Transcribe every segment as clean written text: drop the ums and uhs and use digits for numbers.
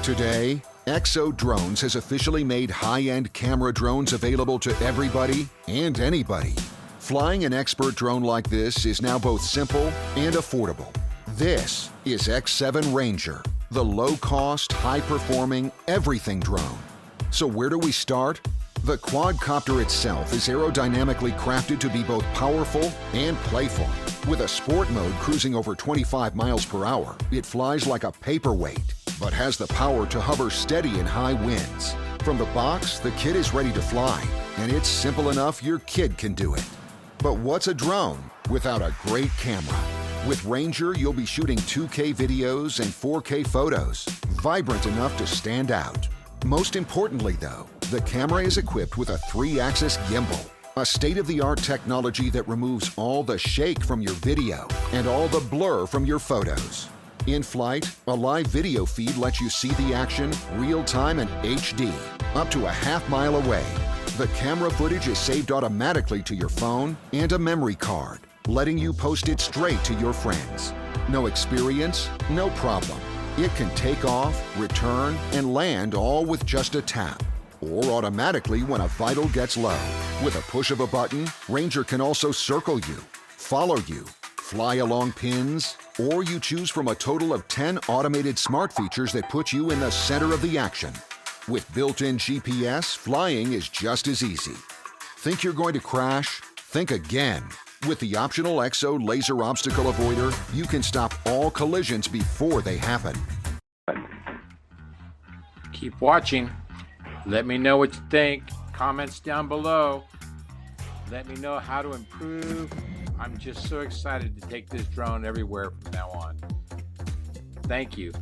Today, EXO Drones has officially made high-end camera drones available to everybody and anybody. Flying an expert drone like this is now both simple and affordable. This is X7 Ranger, the low-cost, high-performing everything drone. So where do we start? The quadcopter itself is aerodynamically crafted to be both powerful and playful. With a sport mode cruising over 25 miles per hour, it flies like a paperweight, but has the power to hover steady in high winds. From the box, the kit is ready to fly, and it's simple enough your kid can do it. But what's a drone without a great camera? With Ranger, you'll be shooting 2K videos and 4K photos, vibrant enough to stand out. Most importantly, though, the camera is equipped with a 3-axis gimbal, a state-of-the-art technology that removes all the shake from your video and all the blur from your photos. In flight, a live video feed lets you see the action real-time and HD, up to a half-mile away. The camera footage is saved automatically to your phone and a memory card, letting you post it straight to your friends. No experience? No problem. It can take off, return, and land all with just a tap, or automatically when a vital gets low. With a push of a button, Ranger can also circle you, follow you, fly along pins, or you choose from a total of 10 automated smart features that put you in the center of the action. With built-in GPS, flying is just as easy. Think you're going to crash? Think again. With the optional EXO laser obstacle avoider, you can stop all collisions before they happen. Keep watching. Let me know what you think. Comments down below. Let me know how to improve. I'm just so excited to take this drone everywhere from now on. Thank you.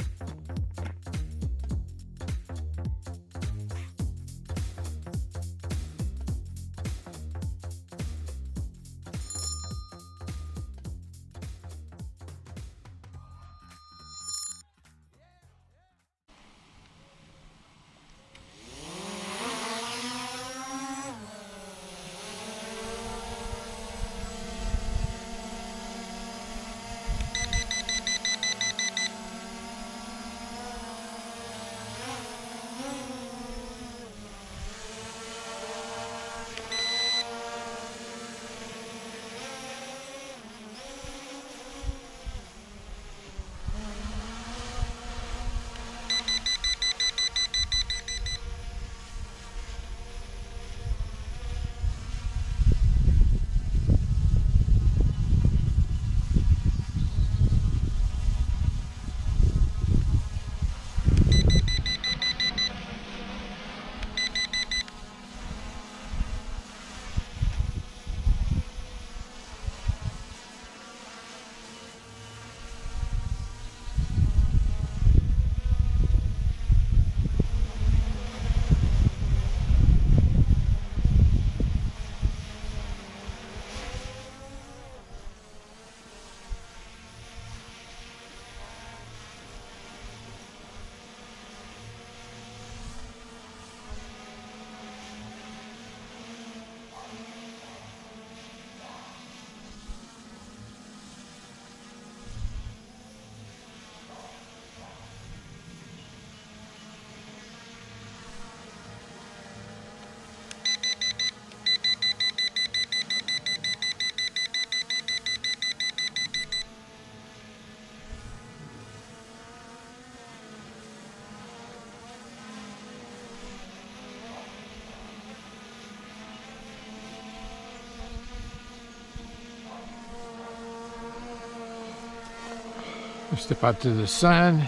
Step out to the sun.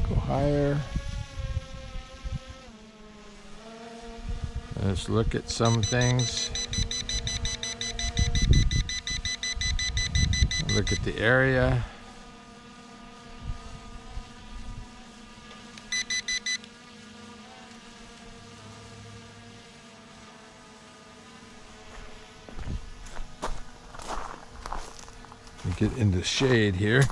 Go higher. Let's look at some things. Look at the area. Get in the shade here.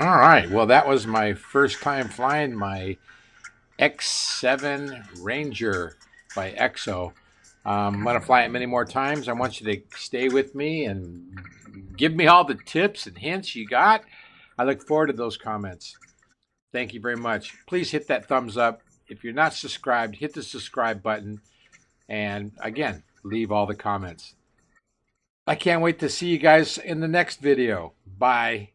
All right. Well, that was my first time flying my X7 Ranger by EXO. I'm going to fly it many more times. I want you to stay with me and give me all the tips and hints you got. I look forward to those comments. Thank you very much. Please hit that thumbs up. If you're not subscribed, hit the subscribe button. And again, leave all the comments. I can't wait to see you guys in the next video. Bye.